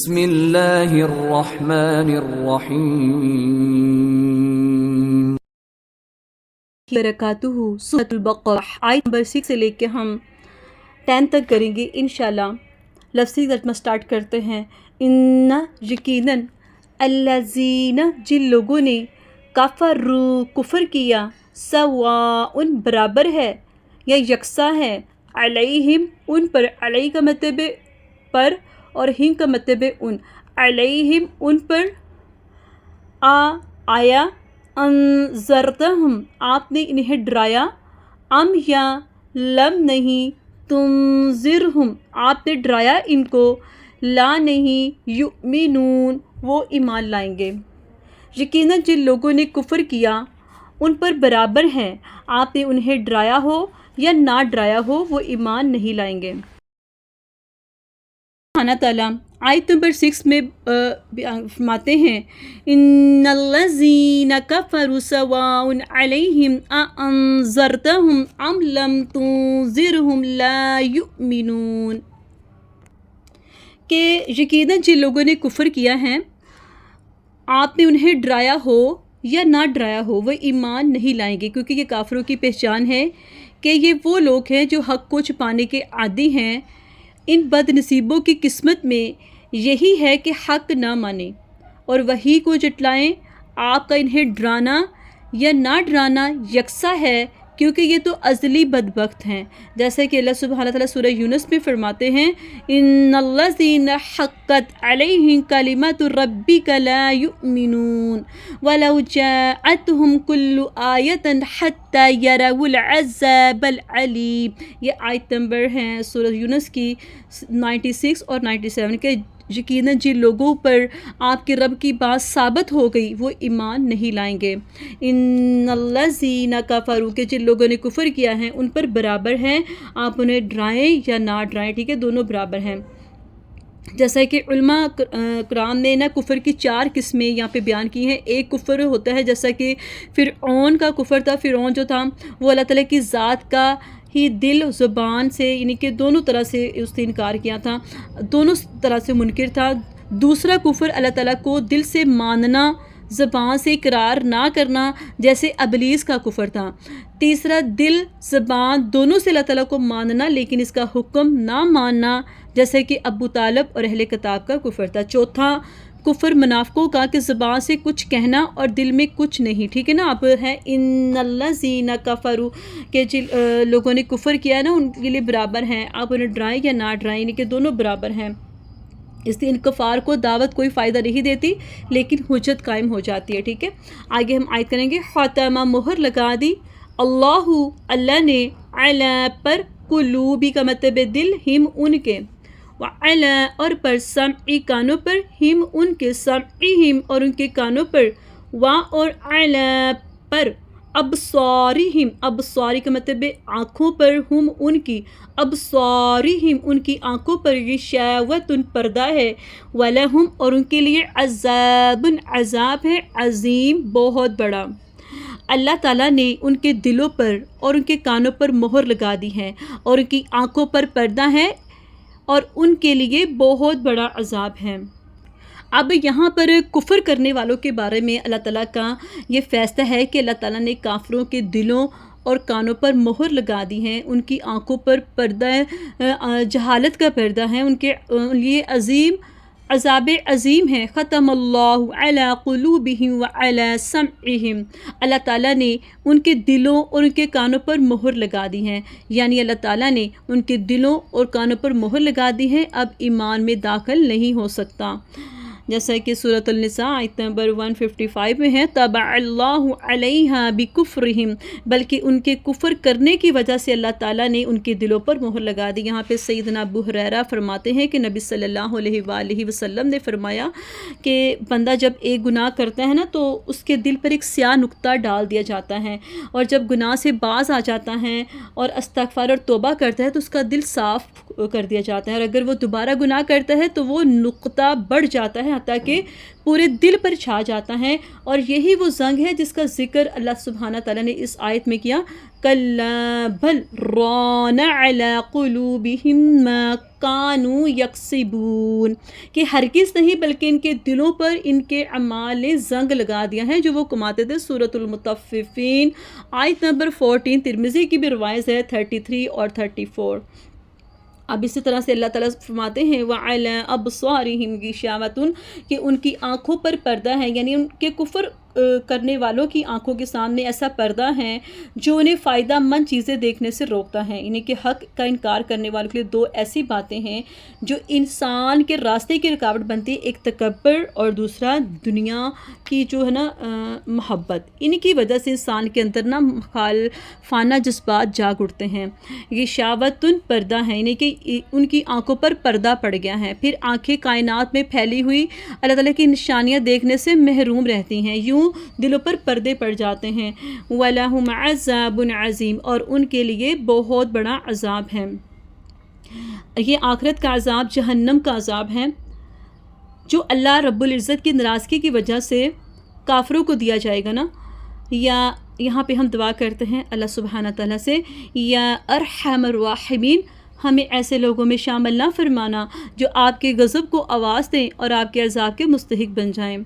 بسم اللہ الرحمن الرحیم برکاتہ سورۃ البقرہ آیت نمبر 6 سے لے کے ہم 10 تک کریں گے انشاءاللہ۔ لفظی ترجمہ سٹارٹ کرتے ہیں۔ ان یقیناً الذین جن لوگوں نے کفروا کفر کیا سواء برابر ہے یا یکساں ہے علیہم ان پر، علیہ کا مطلب پر اور ہم کا مطلب ان، علیہم ان پر آیا انذرتہم آپ نے انہیں ڈرایا، ام یا لم نہیں تنذرہم آپ نے ڈرایا ان کو، لا نہیں یؤمنون وہ ایمان لائیں گے۔ یقیناً جن لوگوں نے کفر کیا ان پر برابر ہے آپ نے انہیں ڈرایا ہو یا نہ ڈرایا ہو وہ ایمان نہیں لائیں گے۔ اللہ تعالیٰ آیت نمبر 6 میں فرماتے ہیں ان الذین کفروا سواء علیہم اانذرتہم ام لم تنذرہم لا یؤمنون، کہ یقیناً جن لوگوں نے کفر کیا ہے آپ نے انہیں ڈرایا ہو یا نہ ڈرایا ہو وہ ایمان نہیں لائیں گے، کیونکہ یہ کافروں کی پہچان ہے کہ یہ وہ لوگ ہیں جو حق کو چھپانے کے عادی ہیں۔ ان بد نصیبوں کی قسمت میں یہی ہے کہ حق نہ مانیں اور وحی کو جھٹلائیں۔ آپ کا انہیں ڈرانا یا نہ ڈرانا یکساں ہے کیونکہ یہ تو ازلی بدبخت ہیں، جیسے کہ اللہ سبحانہ تعالیٰ سورہ یونس میں فرماتے ہیں ان الذین حقت علیہم کلمۃ ربک لا یؤمنون ولو جاءتہم کل آیۃ حتی یروا العذاب العلیم۔ یہ آیت نمبر ہیں سورہ یونس کی 96 اور 97 کے یقیناً جن لوگوں پر آپ کے رب کی بات ثابت ہو گئی وہ ایمان نہیں لائیں گے۔ ان الذین کفروا کہ جن لوگوں نے کفر کیا ہے ان پر برابر ہیں آپ انہیں ڈرائیں یا نہ ڈرائیں، ٹھیک ہے، دونوں برابر ہیں۔ جیسا کہ علماء کرام نے نا کفر کی 4 قسمیں یہاں پہ بیان کی ہیں۔ ایک کفر ہوتا ہے جیسا کہ فرعون کا کفر تھا، فرعون جو تھا وہ اللہ تعالیٰ کی ذات کا ہی دل زبان سے یعنی کہ دونوں طرح سے اس نے انکار کیا تھا، دونوں طرح سے منکر تھا۔ دوسرا کفر اللہ تعالیٰ کو دل سے ماننا، زبان سے اقرار نہ کرنا، جیسے ابلیس کا کفر تھا۔ تیسرا دل زبان دونوں سے اللہ تعالیٰ کو ماننا لیکن اس کا حکم نہ ماننا، جیسے کہ ابو طالب اور اہل کتاب کا کفر تھا۔ چوتھا کفر منافقوں کا کہ زبان سے کچھ کہنا اور دل میں کچھ نہیں، ٹھیک ہے نا۔ اب ہے ان الذین کفروا کہ جن لوگوں نے کفر کیا ہے نا ان کے لیے برابر ہیں، آپ انہیں ڈرائیں یا نہ ڈرائیں یعنی کہ دونوں برابر ہیں۔ اس لیے ان کفار کو دعوت کوئی فائدہ نہیں دیتی لیکن حجت قائم ہو جاتی ہے، ٹھیک ہے۔ آگے ہم آیت کریں گے خاتمہ مہر لگا دی اللہ نے علی پر قلوبی کا مطلب دل ہم ان کے، وعلی اور پر سمعی کانوں پر ہم ان کے، سمعہم اور ان کے کانوں پر، اور علی پر ابصارہم ابصاری کا مطلب آنکھوں پر، ہم ان کی، ابصارہم ان کی آنکھوں پر غشاوۃ پردہ ہے، ولہم اور ان کے لیے عذاب عذاب ہے، عظیم بہت بڑا۔ اللہ تعالیٰ نے ان کے دلوں پر اور ان کے کانوں پر مہر لگا دی ہے اور ان کی آنکھوں پر پردہ ہے اور ان کے لیے بہت بڑا عذاب ہے۔ اب یہاں پر کفر کرنے والوں کے بارے میں اللہ تعالیٰ کا یہ فیصلہ ہے کہ اللہ تعالیٰ نے کافروں کے دلوں اور کانوں پر مہر لگا دی ہیں، ان کی آنکھوں پر پردہ جہالت کا پردہ ہے، ان کے لیے عظیم عذاب عظیم ہے۔ ختم اللہ علی قلوبہم وعلی سمعہم اللہ تعالیٰ نے ان کے دلوں اور ان کے کانوں پر مہر لگا دی ہیں، یعنی اللہ تعالیٰ نے ان کے دلوں اور کانوں پر مہر لگا دی ہے، اب ایمان میں داخل نہیں ہو سکتا، جیسا کہ سورۃ النساء آیت نمبر 155 میں ہے طبع اللہ علیہا بکفرہم بلکہ ان کے کفر کرنے کی وجہ سے اللہ تعالیٰ نے ان کے دلوں پر مہر لگا دی۔ یہاں پہ سیدنا ابو ہریرہ فرماتے ہیں کہ نبی صلی اللہ علیہ وآلہ وسلم نے فرمایا کہ بندہ جب ایک گناہ کرتا ہے نا تو اس کے دل پر ایک سیاہ نقطہ ڈال دیا جاتا ہے، اور جب گناہ سے باز آ جاتا ہے اور استغفار اور توبہ کرتا ہے تو اس کا دل صاف کر دیا جاتا ہے، اور اگر وہ دوبارہ گناہ کرتا ہے تو وہ نقطہ بڑھ جاتا ہے حتیٰ کہ پورے دل پر چھا جاتا ہے، اور یہی وہ زنگ ہے جس کا ذکر اللہ سبحانہ تعالیٰ نے اس آیت میں کیا، کَلَّا بَلْ رَانَ عَلَىٰ قُلُوبِهِم مَّا كَانُوا يَكْسِبُونَ، کہ ہرگز نہیں بلکہ ان کے دلوں پر ان کے اعمال نے زنگ لگا دیا ہے جو وہ کماتے تھے۔ سورۃ المطففین آیت نمبر 14، ترمذی کی بھی روایت ہے 33 اور 34۔ اب اسی طرح سے اللہ تعالیٰ فرماتے ہیں وَعَلَىٰ أَبْصَارِهِمْ غِشَاوَةٌ، کہ ان کی آنکھوں پر پردہ ہے، یعنی ان کے کفر کرنے والوں کی آنکھوں کے سامنے ایسا پردہ ہے جو انہیں فائدہ مند چیزیں دیکھنے سے روکتا ہے، یعنی کہ حق کا انکار کرنے والوں کے لیے دو ایسی باتیں ہیں جو انسان کے راستے کی رکاوٹ بنتی ہے، ایک تکبر اور دوسرا دنیا کی جو ہے نا محبت۔ ان کی وجہ سے انسان کے اندر نا مخالفانہ جذبات جاگ اٹھتے ہیں۔ یہ شاوتن پردہ ہے، یعنی کہ ان کی آنکھوں پر پردہ پڑ گیا ہے، پھر آنکھیں کائنات میں پھیلی ہوئی اللہ تعالیٰ کی نشانیاں دیکھنے سے محروم رہتی ہیں، یوں دلوں پر پردے پڑ جاتے ہیں۔ وَلَهُمْ عَذَابٌ عَظِيمٌ، اور ان کے لیے بہت بڑا عذاب ہے۔ یہ آخرت کا عذاب جہنم کا عذاب ہے جو اللہ رب العزت کی ناراضگی کی وجہ سے کافروں کو دیا جائے گا نا۔ یا یہاں پہ ہم دعا کرتے ہیں اللہ سبحانہ تعالیٰ سے، یا ارحم الراحمین، ہمیں ایسے لوگوں میں شامل نہ فرمانا جو آپ کے غضب کو آواز دیں اور آپ کے عذاب کے مستحق بن جائیں۔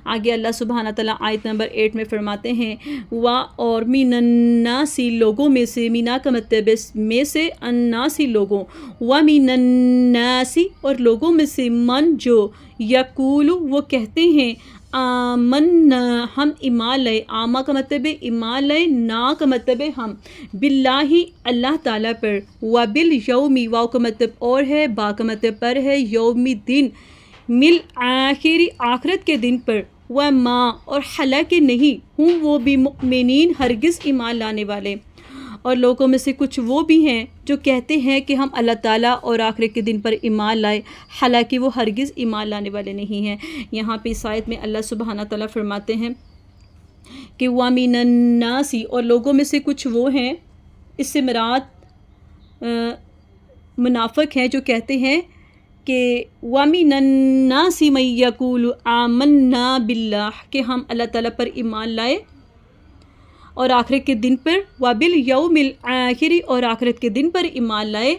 آگے اللہ سبحانہ تعالیٰ آیت نمبر 8 میں فرماتے ہیں اور من الناسی، لوگوں میں سے، مینا کا مطلب میں سے، الناسی لوگوں، ومن الناسی اور لوگوں میں سے، من جو، یقول وہ کہتے ہیں، آمنا ہم ایمان لائے، آما کا مطلب ہے ایمان لائے، نا کا مطلب ہے ہم، باللہ اللہ تعالیٰ پر، وبالیومی واو کا مطلب اور ہے، با کا مطلب پر ہے، یومی دن، مل آخری آخرت کے دن پر، وما اور حالانکہ نہیں ہوں وہ بھی مؤمنین ہرگز ایمان لانے والے، اور لوگوں میں سے کچھ وہ بھی ہیں جو کہتے ہیں کہ ہم اللہ تعالیٰ اور آخرت کے دن پر ایمان لائے، حالانکہ وہ ہرگز ایمان لانے والے نہیں ہیں۔ یہاں پہ اس آیت میں اللہ سبحانہ تعالیٰ فرماتے ہیں کہ وَمِنَ النَّاسِ اور لوگوں میں سے کچھ وہ ہیں، اس سے مراد منافق ہیں جو کہتے ہیں کہ وَمِنَ النَّاسِ مَن يَقُولُ آمَنَّا بِاللَّهِ، کہ ہم اللہ تعالیٰ پر ایمان لائے اور آخرت کے دن پر، وَبِالْيَوْمِ الْآخِرِ اور آخرت کے دن پر ایمان لائے،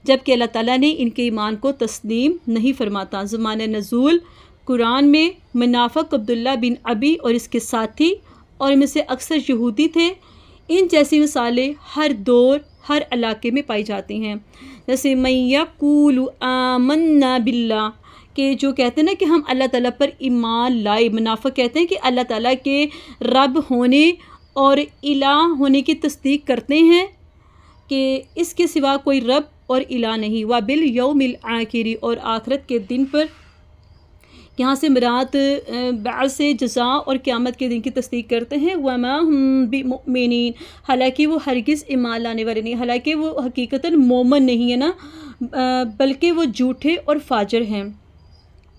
جبکہ اللہ تعالیٰ نے ان کے ایمان کو تسلیم نہیں فرماتا۔ زمانہ نزول قرآن میں منافق عبداللہ بن ابی اور اس کے ساتھی، اور ان میں سے اکثر یہودی تھے۔ ان جیسی مثالیں ہر دور ہر علاقے میں پائی جاتی ہیں، جیسے من یقول آمنا باللہ، کہ جو کہتے ہیں نا کہ ہم اللہ تعالیٰ پر ایمان لائے۔ منافق کہتے ہیں کہ اللہ تعالیٰ کے رب ہونے اور الہ ہونے کی تصدیق کرتے ہیں کہ اس کے سوا کوئی رب اور الہ نہیں، وبالیوم الآخر اور آخرت کے دن پر، یہاں سے مراد بعث جزا اور قیامت کے دن کی تصدیق کرتے ہیں۔ وما ہم بمؤمنین، حالانکہ وہ ہرگز ایمان لانے والے نہیں، حالانکہ وہ حقیقتاً مومن نہیں ہے نا، بلکہ وہ جھوٹے اور فاجر ہیں۔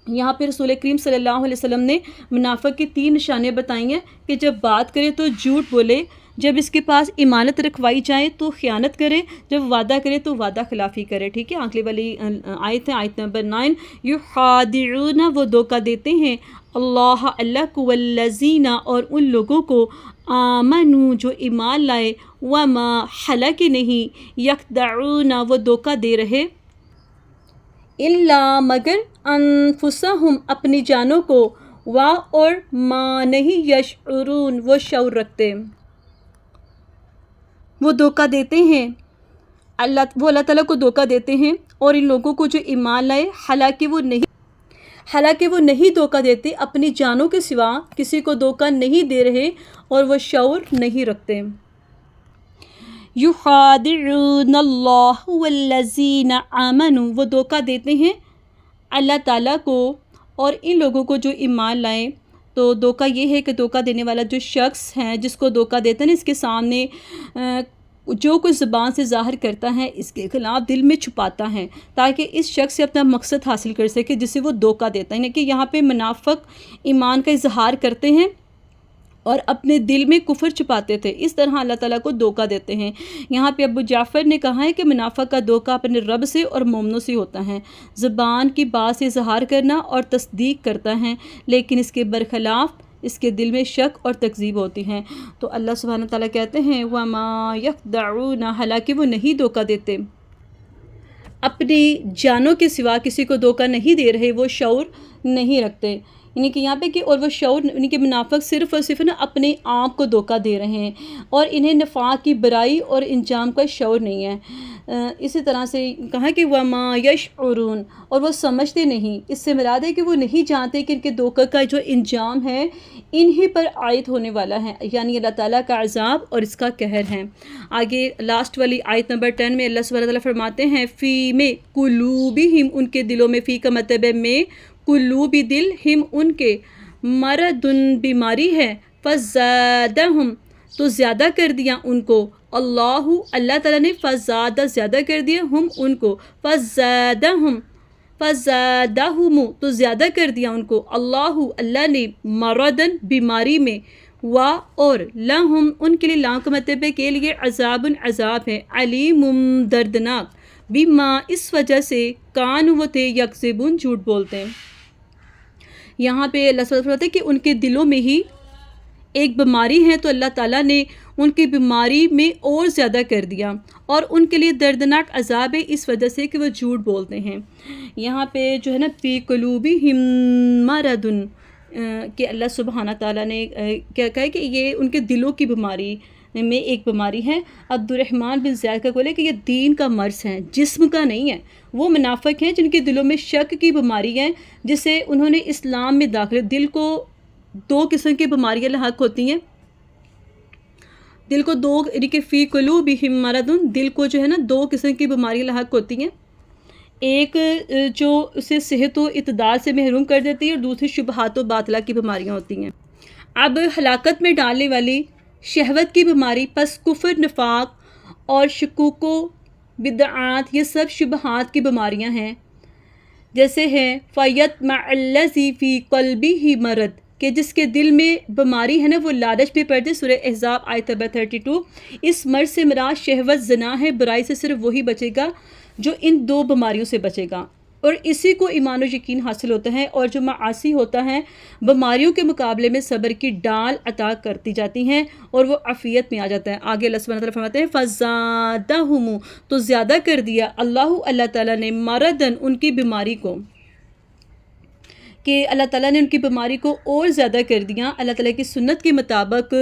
یہاں پہ رسول کریم صلی اللہ علیہ وسلم نے منافق کی 3 نشانیاں بتائی ہیں کہ جب بات کرے تو جھوٹ بولے، جب اس کے پاس امانت رکھوائی جائے تو خیانت کرے، جب وعدہ کرے تو وعدہ خلافی کرے۔ ٹھیک ہے، آخری والی آیت ہے آیت نمبر 9، یخادعون وہ دھوکہ دیتے ہیں اللہ کو، والذین اور ان لوگوں کو، آمنوا جو ایمان لائے، وما حالانکہ نہیں، یخدعون وہ دھوکہ دے رہے، الا مگر، انفسہم اپنی جانوں کو، اور ما نہیں، یشعرون وہ شعور رکھتے۔ وہ دھوکہ دیتے ہیں وہ اللہ تعالیٰ کو دھوکہ دیتے ہیں، اور ان لوگوں کو جو ایمان لائے، حالانکہ وہ نہیں دھوکہ دیتے، اپنی جانوں کے سوا کسی کو دھوکہ نہیں دے رہے، اور وہ شعور نہیں رکھتے۔ یخادعون اللہ والذین آمنوا وہ دھوکہ دیتے ہیں اللہ تعالیٰ کو اور ان لوگوں کو جو ایمان لائیں۔ تو دھوکہ یہ ہے کہ دھوکہ دینے والا جو شخص ہے جس کو دھوکہ دیتے ہیں، اس کے سامنے جو کوئی زبان سے ظاہر کرتا ہے اس کے خلاف دل میں چھپاتا ہے تاکہ اس شخص سے اپنا مقصد حاصل کر سکے جسے وہ دھوکہ دیتا ہے۔ یعنی کہ یہاں پہ منافق ایمان کا اظہار کرتے ہیں اور اپنے دل میں کفر چھپاتے تھے، اس طرح اللہ تعالیٰ کو دھوکہ دیتے ہیں۔ یہاں پہ ابو جعفر نے کہا ہے کہ منافق کا دھوکہ اپنے رب سے اور مومنوں سے ہوتا ہے، زبان کی بات سے اظہار کرنا اور تصدیق کرتا ہے، لیکن اس کے برخلاف اس کے دل میں شک اور تکذیب ہوتی ہیں۔ تو اللہ سبحانہ تعالیٰ کہتے ہیں وَمَا يَخْدَعُونَ، حالانکہ وہ نہیں دھوکہ دیتے، اپنی جانوں کے سوا کسی کو دھوکہ نہیں دے رہے، وہ شعور نہیں رکھتے، یعنی کہ یہاں پہ کہ اور وہ شعور، یعنی کہ منافق صرف اور صرف اپنے آپ کو دھوکہ دے رہے ہیں اور انہیں نفاق کی برائی اور انجام کا شعور نہیں ہے۔ اسی طرح سے کہا کہ وَمَا يَشْعُرُونَ، اور وہ سمجھتے نہیں، اس سے مراد ہے کہ وہ نہیں جانتے کہ ان کے دھوکے کا جو انجام ہے انہی پر عائد ہونے والا ہے، یعنی اللہ تعالیٰ کا عذاب اور اس کا قہر ہے۔ آگے لاسٹ والی آیت نمبر 10 میں اللہ سبحانہ تعالیٰ فرماتے ہیں فی میں قلوبہم، ان کے دلوں میں، فی کا مطلب ہے میں، قلوبی دل، ہم ان کے، مردن بیماری ہے، فزادہم تو زیادہ کر دیا ان کو، اللہ تعالیٰ نے فزادہ زیادہ کر دیا، ہم ان کو، فزادہم تو زیادہ کر دیا ان کو، اللہ نے، مردن بیماری میں، اور لہم ان کے لیے، لام کا مطلب ہے کے لیے، عذاب ہے، علیم دردناک، بما اس وجہ سے، کان وہ تھے، یکذبون جھوٹ بولتے ہیں۔ یہاں پہ اللہ صلی اللہ علیہ وسلم کہ ان کے دلوں میں ہی ایک بیماری ہے، تو اللہ تعالیٰ نے ان کی بیماری میں اور زیادہ کر دیا، اور ان کے لیے دردناک عذاب ہے اس وجہ سے کہ وہ جھوٹ بولتے ہیں۔ یہاں پہ جو ہے نا فی قلوبہم مرض، کہ اللہ سبحانہ تعالیٰ نے کیا کہا ہے کہ یہ ان کے دلوں کی بیماری میں ایک بیماری ہے۔ عبد الرحمن بن زیاد کا بولے کہ یہ دین کا مرض ہے، جسم کا نہیں ہے۔ وہ منافق ہیں جن کے دلوں میں شک کی بیماری ہے، جسے انہوں نے اسلام میں داخل، دل کو دو قسم کی بیماریاں لاحق ہوتی ہیں، دل کو دو، یعنی کہ فی قلوبہم مرض، دل کو جو ہے نا دو قسم کی بیماریاں لاحق ہوتی ہیں، ایک جو اسے صحت و اعتدال سے محروم کر دیتی ہے، اور دوسری شبہات و باطلہ کی بیماریاں ہوتی ہیں۔ اب ہلاکت میں ڈالنے والی شہوت کی بیماری، پس کفر، نفاق اور شکوک و بدعات، یہ سب شبہات کی بیماریاں ہیں، جیسے ہے فَيَطْمَعَ الَّذِي فِي قَلْبِهِ مَرَضٌ، کہ جس کے دل میں بیماری ہے نا وہ لالچ پہ پڑ جائے۔ سورہ احزاب آیت نمبر 32۔ اس مرض سے مراد شہوت، زنا ہے، برائی سے صرف وہی بچے گا جو ان دو بیماریوں سے بچے گا، اور اسی کو ایمان و یقین حاصل ہوتا ہے، اور جو معاصی ہوتا ہے بیماریوں کے مقابلے میں صبر کی ڈال عطا کرتی جاتی ہیں، اور وہ عافیت میں آ جاتا ہے۔ آگے اللہ سبحانہ تعالیٰ فرماتے ہیں فَزَادَهُمْ تو زیادہ کر دیا اللہ تعالیٰ نے، مردن ان کی بیماری کو، کہ اللہ تعالیٰ نے ان کی بیماری کو اور زیادہ کر دیا۔ اللہ تعالیٰ کی سنت کے مطابق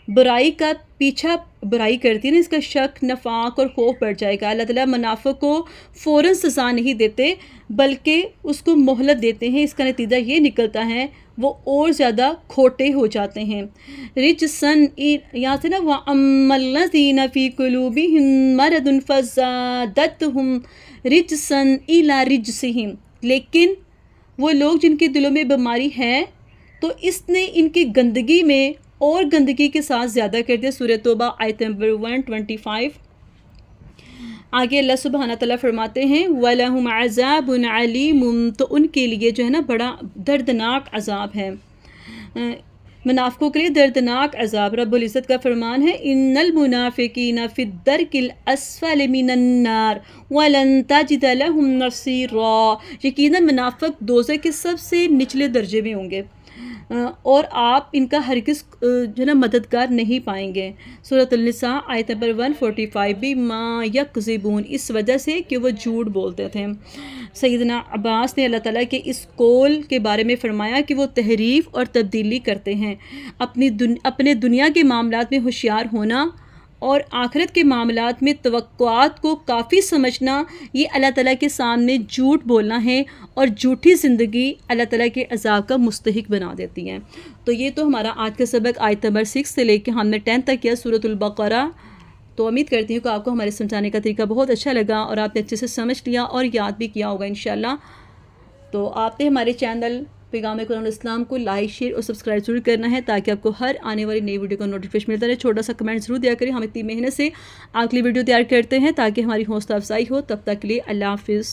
برائی کا پیچھا برائی کرتی ہے نا، اس کا شک، نفاق اور خوف بڑھ جائے گا۔ اللہ تعالیٰ منافق کو فوراً سزا نہیں دیتے بلکہ اس کو مہلت دیتے ہیں، اس کا نتیجہ یہ نکلتا ہے وہ اور زیادہ کھوٹے ہو جاتے ہیں۔ رجسن، یہاں سے نا وَأَمَّا الَّذِينَ فِي قُلُوبِهِم مَرَضٌ فَزَادَتْهُمْ رِجْسًا إِلَىٰ رِجْسِهِمْ، لیکن وہ لوگ جن کے دلوں میں بیماری ہے تو اس نے ان کی گندگی میں اور گندگی کے ساتھ زیادہ کر دیا۔ سورہ توبہ آیت نمبر 125۔ آگے اللہ سبحانہ تعالیٰ فرماتے ہیں وَلَهُمْ عَذَابٌ عَلِيمٌ، تو ان کے لیے جو ہے نا بڑا دردناک عذاب ہے، منافقوں کے لیے دردناک عذاب۔ رب العزت کا فرمان ہے ان المنافقین فی الدرک الاسفل من النار ولن تجد لهم نصیرا، یقیناً منافق دوزخ کے سب سے نچلے درجے میں ہوں گے، اور آپ ان کا ہرگز جو ہے نا مددگار نہیں پائیں گے۔ سورۃ النساء آیت نمبر 145۔ بما یکذبون، اس وجہ سے کہ وہ جھوٹ بولتے تھے۔ سیدنا عباس نے اللہ تعالیٰ کے اس قول کے بارے میں فرمایا کہ وہ تحریف اور تبدیلی کرتے ہیں۔ اپنے دنیا کے معاملات میں ہوشیار ہونا اور آخرت کے معاملات میں توقعات کو کافی سمجھنا، یہ اللہ تعالیٰ کے سامنے جھوٹ بولنا ہے، اور جھوٹی زندگی اللہ تعالیٰ کے عذاب کا مستحق بنا دیتی ہے۔ تو یہ تو ہمارا آج کا سبق آیت نمبر 6 سے لے کے ہم نے 10 تک کیا سورۃ البقرہ۔ تو امید کرتی ہوں کہ آپ کو ہمارے سمجھانے کا طریقہ بہت اچھا لگا اور آپ نے اچھے سے سمجھ لیا اور یاد بھی کیا ہوگا انشاءاللہ۔ تو آپ نے ہمارے چینل پیغام قرآن الاسلام کو لائک، شیئر اور سبسکرائب ضرور کرنا ہے تاکہ آپ کو ہر آنے والی نئی ویڈیو کا نوٹیفیکیشن ملتا رہے۔ چھوٹا سا کمنٹ ضرور دیا کریں، ہم اتنی محنت سے اگلی ویڈیو تیار کرتے ہیں تاکہ ہماری حوصلہ افزائی ہو۔ تب تک کے لیے اللہ حافظ۔